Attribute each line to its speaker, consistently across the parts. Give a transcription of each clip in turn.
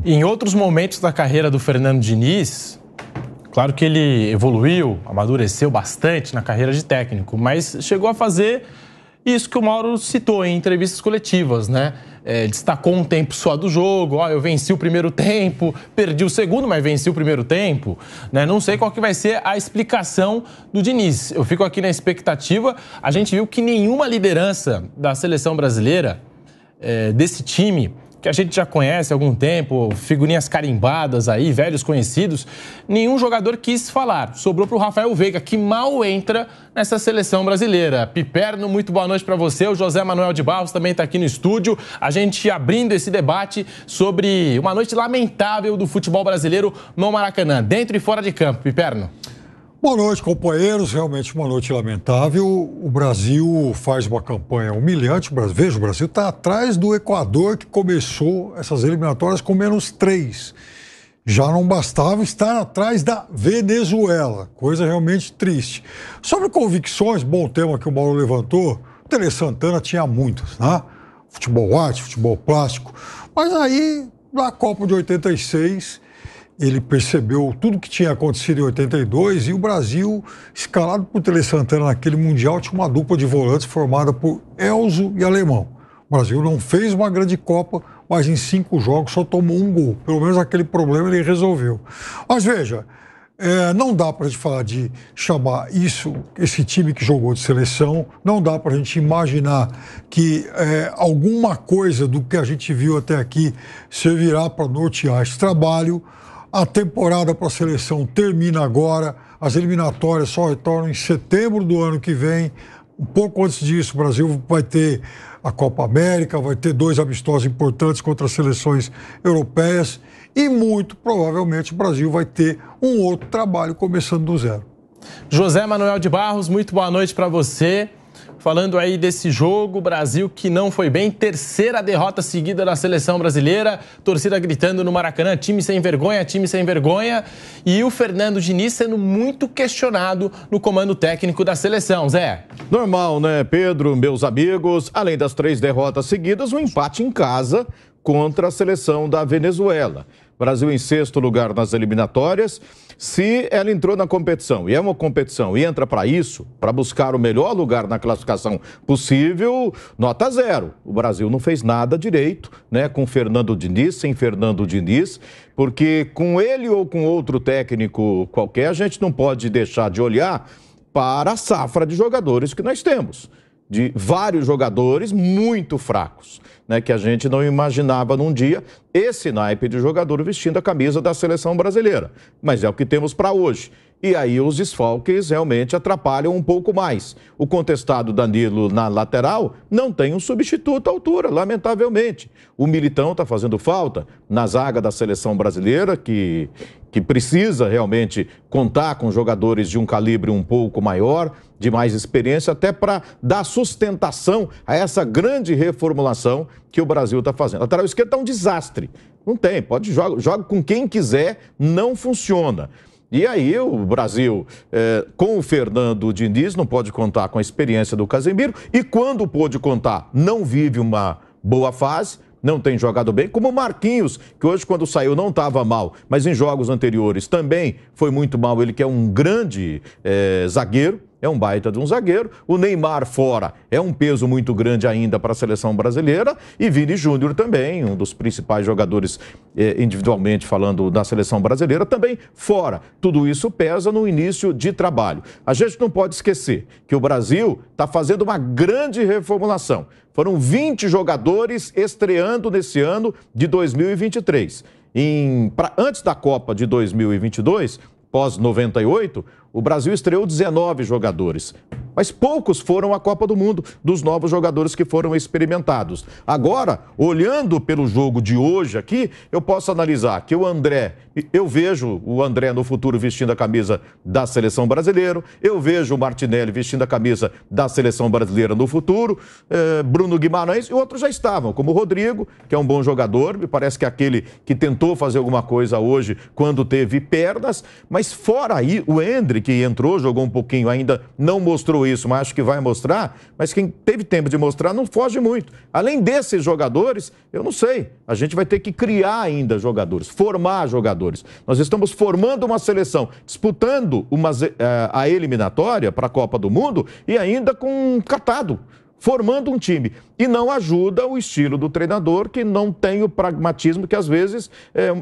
Speaker 1: Em outros momentos da carreira do Fernando Diniz, claro que ele evoluiu, amadureceu bastante na carreira de técnico, mas chegou a fazer isso que o Mauro citou em entrevistas coletivas, né? Destacou um tempo só do jogo, eu venci o primeiro tempo, perdi o segundo, mas venci o primeiro tempo, né? Não sei qual que vai ser a explicação do Diniz. Eu fico aqui na expectativa. A gente viu que nenhuma liderança da seleção brasileira, desse time, que a gente já conhece há algum tempo, figurinhas carimbadas aí, velhos conhecidos, nenhum jogador quis falar. Sobrou para o Rafael Veiga, que mal entra nessa seleção brasileira. Piperno, muito boa noite para você. O José Manuel de Barros também está aqui no estúdio. A gente abrindo esse debate sobre uma noite lamentável do futebol brasileiro no Maracanã, dentro e fora de campo. Piperno.
Speaker 2: Boa noite, companheiros. Realmente uma noite lamentável. O Brasil faz uma campanha humilhante. Veja, o Brasil está atrás do Equador, que começou essas eliminatórias com -3. Já não bastava estar atrás da Venezuela. Coisa realmente triste. Sobre convicções, bom tema que o Mauro levantou, o Tele Santana tinha muitas, né? Futebol arte, futebol plástico. Mas aí, na Copa de 86... ele percebeu tudo que tinha acontecido em 82 e o Brasil, escalado por Tele Santana naquele Mundial, tinha uma dupla de volantes formada por Elzo e Alemão. O Brasil não fez uma grande Copa, mas em 5 jogos só tomou um gol. Pelo menos aquele problema ele resolveu. Mas veja, não dá para a gente falar de chamar esse time que jogou de seleção, não dá para a gente imaginar que alguma coisa do que a gente viu até aqui servirá para nortear esse trabalho. A temporada para a seleção termina agora, as eliminatórias só retornam em setembro do ano que vem. Um pouco antes disso, o Brasil vai ter a Copa América, vai ter 2 amistosos importantes contra as seleções europeias e muito provavelmente o Brasil vai ter um outro trabalho começando do zero.
Speaker 1: José Manuel de Barros, muito boa noite para você. Falando aí desse jogo, Brasil que não foi bem, 3ª derrota seguida da seleção brasileira, torcida gritando no Maracanã, time sem vergonha, e o Fernando Diniz sendo muito questionado no comando técnico da seleção, Zé.
Speaker 3: Normal, né, Pedro, meus amigos? Além das 3 derrotas seguidas, um empate em casa contra a seleção da Venezuela. Brasil em 6º lugar nas eliminatórias. Se ela entrou na competição, e é uma competição, e entra para isso, para buscar o melhor lugar na classificação possível, nota 0. O Brasil não fez nada direito, né, com Fernando Diniz, sem Fernando Diniz, porque com ele ou com outro técnico qualquer, a gente não pode deixar de olhar para a safra de jogadores que nós temos. De vários jogadores muito fracos, né, que a gente não imaginava num dia esse naipe de jogador vestindo a camisa da seleção brasileira. Mas é o que temos para hoje. E aí os desfalques realmente atrapalham um pouco mais. O contestado Danilo na lateral não tem um substituto à altura, lamentavelmente. O Militão está fazendo falta na zaga da seleção brasileira, que precisa realmente contar com jogadores de um calibre um pouco maior, de mais experiência, até para dar sustentação a essa grande reformulação que o Brasil está fazendo. A lateral esquerda está um desastre. Não tem, pode joga com quem quiser, não funciona. E aí o Brasil, com o Fernando Diniz, não pode contar com a experiência do Casemiro. E quando pôde contar, não vive uma boa fase, não tem jogado bem. Como o Marquinhos, que hoje quando saiu não estava mal, mas em jogos anteriores também foi muito mal. Ele que é um grande zagueiro. É um baita de um zagueiro. O Neymar fora é um peso muito grande ainda para a seleção brasileira. E Vini Júnior também, um dos principais jogadores individualmente falando da seleção brasileira, também fora. Tudo isso pesa no início de trabalho. A gente não pode esquecer que o Brasil está fazendo uma grande reformulação. Foram 20 jogadores estreando nesse ano de 2023. Antes da Copa de 2022, pós-98, o Brasil estreou 19 jogadores. Mas poucos foram à Copa do Mundo dos novos jogadores que foram experimentados. Agora, olhando pelo jogo de hoje aqui, eu posso analisar que eu vejo o André no futuro vestindo a camisa da seleção brasileira, eu vejo o Martinelli vestindo a camisa da seleção brasileira no futuro, Bruno Guimarães e outros já estavam, como o Rodrigo, que é um bom jogador, me parece que é aquele que tentou fazer alguma coisa hoje quando teve pernas, mas fora aí o Endrick, que entrou, jogou um pouquinho, ainda não mostrou isso, mas acho que vai mostrar. Mas quem teve tempo de mostrar não foge muito. Além desses jogadores, eu não sei. A gente vai ter que criar ainda jogadores, formar jogadores. Nós estamos formando uma seleção, disputando a eliminatória para a Copa do Mundo e ainda com um catado, formando um time. E não ajuda o estilo do treinador, que não tem o pragmatismo que às vezes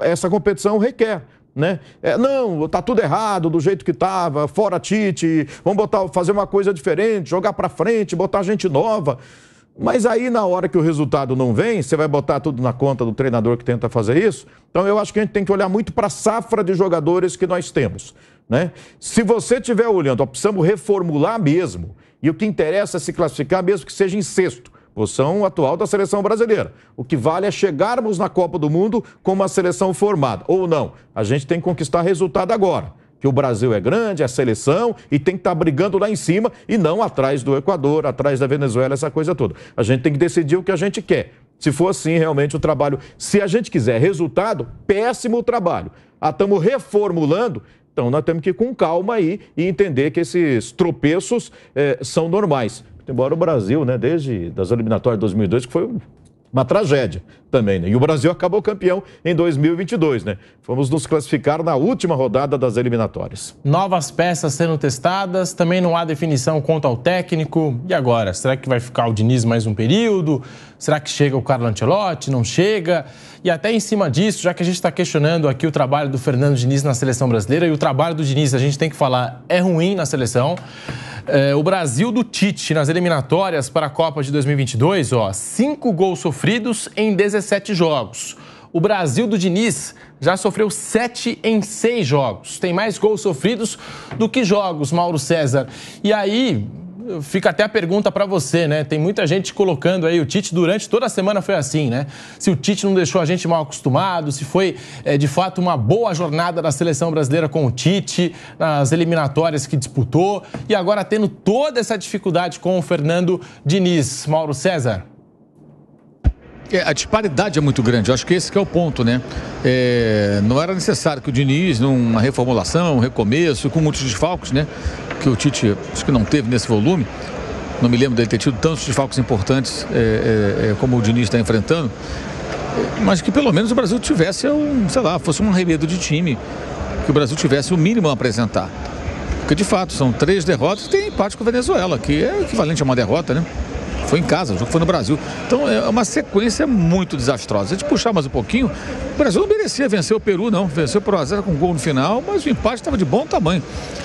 Speaker 3: essa competição requer. Né? Não, tá tudo errado do jeito que estava, fora Tite, vamos fazer uma coisa diferente, jogar para frente, botar gente nova. Mas aí na hora que o resultado não vem, você vai botar tudo na conta do treinador que tenta fazer isso? Então eu acho que a gente tem que olhar muito para a safra de jogadores que nós temos. Né? Se você estiver olhando, precisamos reformular mesmo, e o que interessa é se classificar mesmo que seja em sexto. Posição atual da seleção brasileira. O que vale é chegarmos na Copa do Mundo com uma seleção formada. Ou não, a gente tem que conquistar resultado agora. Que o Brasil é grande, é seleção e tem que estar brigando lá em cima e não atrás do Equador, atrás da Venezuela, essa coisa toda. A gente tem que decidir o que a gente quer. Se for assim, realmente o trabalho... Se a gente quiser resultado, péssimo trabalho. Estamos reformulando... Então, nós temos que ir com calma aí e entender que esses tropeços são normais. Embora o Brasil, né, desde as eliminatórias de 2002, que foi uma tragédia também, né? E o Brasil acabou campeão em 2022, né? Fomos nos classificar na última rodada das eliminatórias.
Speaker 1: Novas peças sendo testadas, também não há definição quanto ao técnico. E agora? Será que vai ficar o Diniz mais um período? Será que chega o Carlo Ancelotti? Não chega? E até em cima disso, já que a gente está questionando aqui o trabalho do Fernando Diniz na seleção brasileira, e o trabalho do Diniz, a gente tem que falar, é ruim na seleção. O Brasil do Tite nas eliminatórias para a Copa de 2022, 5 gols sofridos em 17 jogos. O Brasil do Diniz já sofreu 7 em 6 jogos. Tem mais gols sofridos do que jogos, Mauro César. E aí... Fica até a pergunta para você, né? Tem muita gente colocando aí, o Tite durante toda a semana foi assim, né? Se o Tite não deixou a gente mal acostumado, se foi de fato uma boa jornada da seleção brasileira com o Tite, nas eliminatórias que disputou, e agora tendo toda essa dificuldade com o Fernando Diniz. Mauro César.
Speaker 4: A disparidade é muito grande, eu acho que esse que é o ponto, né? Não era necessário que o Diniz, numa reformulação, um recomeço, com muitos desfalques, né? Que o Tite, acho que não teve nesse volume, não me lembro dele ter tido tantos desfalques importantes como o Diniz está enfrentando, mas que pelo menos o Brasil tivesse, fosse um arremedo de time, que o Brasil tivesse o mínimo a apresentar. Porque de fato são 3 derrotas e tem empate com a Venezuela, que é equivalente a uma derrota, né? Foi em casa, o jogo foi no Brasil. Então é uma sequência muito desastrosa. Se a gente puxar mais um pouquinho, o Brasil não merecia vencer o Peru, não. Venceu por 1-0 com um gol no final, mas o empate estava de bom tamanho.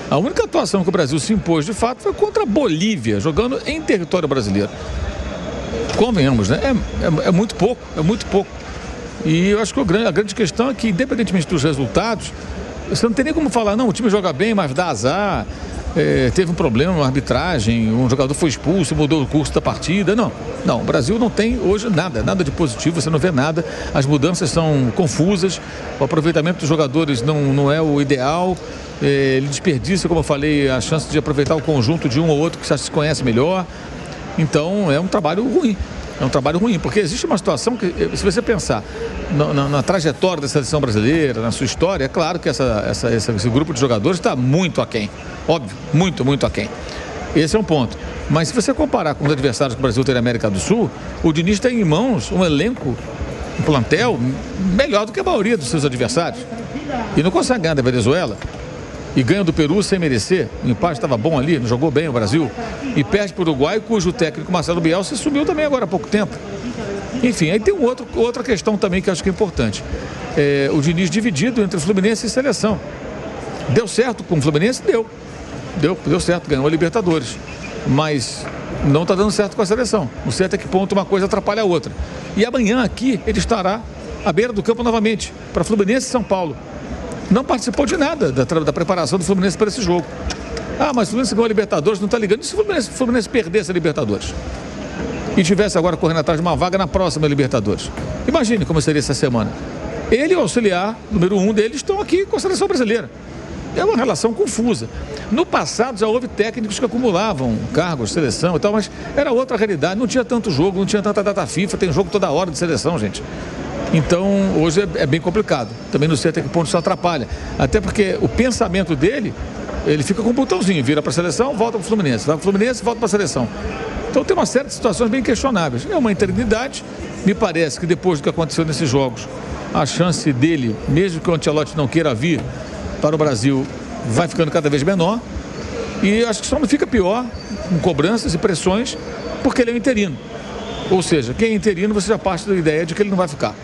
Speaker 4: A única atuação que o Brasil se impôs, de fato, foi contra a Bolívia, jogando em território brasileiro. Convenhamos, né? É muito pouco, é muito pouco. E eu acho que a grande questão é que, independentemente dos resultados, você não tem nem como falar, não, o time joga bem, mas dá azar. Teve um problema na arbitragem, um jogador foi expulso, mudou o curso da partida. Não, o Brasil não tem hoje nada de positivo, você não vê nada. As mudanças são confusas, o aproveitamento dos jogadores não é o ideal. Ele desperdiça, como eu falei, a chance de aproveitar o conjunto de um ou outro que já se conhece melhor. Então é um trabalho ruim. É um trabalho ruim, porque existe uma situação que, se você pensar na trajetória da seleção brasileira, na sua história, é claro que esse grupo de jogadores está muito aquém. Óbvio, muito aquém. Esse é um ponto. Mas se você comparar com os adversários que o Brasil tem na América do Sul, o Diniz tem em mãos um elenco, um plantel melhor do que a maioria dos seus adversários. E não consegue ganhar da Venezuela. E ganha do Peru sem merecer. O empate estava bom ali, não jogou bem o Brasil. E perde para o Uruguai, cujo técnico Marcelo Bielsa sumiu também agora há pouco tempo. Enfim, aí tem outra questão também que eu acho que é importante. O Diniz dividido entre Fluminense e seleção. Deu certo com o Fluminense? Deu certo, ganhou a Libertadores. Mas não está dando certo com a seleção. Não sei até que ponto uma coisa atrapalha a outra. E amanhã aqui ele estará à beira do campo novamente, para Fluminense e São Paulo. Não participou de nada da preparação do Fluminense para esse jogo. Mas o Fluminense ganhou a Libertadores, não está ligando. E se o Fluminense perdesse a Libertadores? E tivesse agora correndo atrás de uma vaga na próxima Libertadores? Imagine como seria essa semana. Ele e o auxiliar, número 1 deles, estão aqui com a seleção brasileira. É uma relação confusa. No passado já houve técnicos que acumulavam cargos, seleção e tal, mas era outra realidade. Não tinha tanto jogo, não tinha tanta data FIFA, tem jogo toda hora de seleção, gente. Então, hoje é bem complicado. Também não sei até que ponto isso atrapalha. Até porque o pensamento dele Ele fica com um botãozinho, vira para a seleção, volta para o Fluminense, vai para o Fluminense, volta para a seleção. Então tem uma série de situações bem questionáveis. É uma eternidade. Me parece que depois do que aconteceu nesses jogos, a chance dele, mesmo que o Ancelotti não queira vir para o Brasil, vai ficando cada vez menor. E acho que só não fica pior, com cobranças e pressões, porque ele é um interino. Ou seja, quem é interino, você já parte da ideia de que ele não vai ficar.